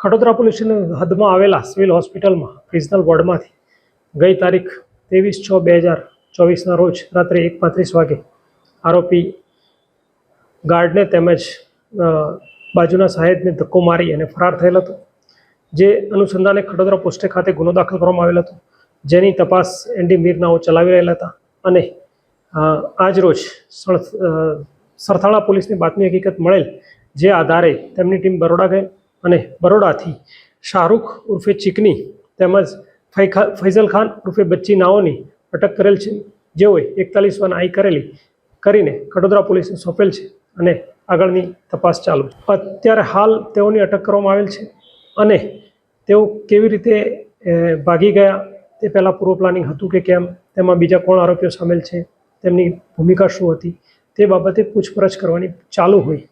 ખડોદરા પોલીસની હદમાં આવેલા સિવિલ હોસ્પિટલમાં રિજનલ વોર્ડમાંથી ગઈ તારીખ 23/6/2024ના રોજ રાત્રે 1:35 વાગે આરોપી ગાર્ડને તેમજ બાજુના સાહેબને ધક્કો મારી અને ફરાર થયેલ હતો, જે અનુસંધાને ખડોદરા પોસ્ટે ખાતે ગુનો દાખલ કરવામાં આવેલ હતો, જેની તપાસ એનડી મીર નાઓ ચલાવી રહેલા હતા. અને આજ રોજ સરથાણા પોલીસની બાતમી હકીકત મળેલ, જે આધારે તેમની ટીમ બરોડા ગઈ અને બરોડાથી શાહરૂખ ઉર્ફે ચીકની તેમજ ફૈઝલ ખાન ઉર્ફે બચ્ચી નાઓની અટક કરેલ છે, જેઓએ 41 આઈ કરીને ખડોદરા પોલીસને સોંપેલ છે અને આગળની તપાસ ચાલુ છે. અત્યારે હાલ તેઓની અટક કરવામાં આવેલ છે અને તેઓ કેવી રીતે ભાગી ગયા તે પહેલાં પૂર્વ પ્લાનિંગ હતું કે કેમ, તેમાં બીજા કોણ આરોપીઓ સામેલ છે, તેમની ભૂમિકા શું હતી, તે બાબતે પૂછપરછ કરવાની ચાલુ હોય.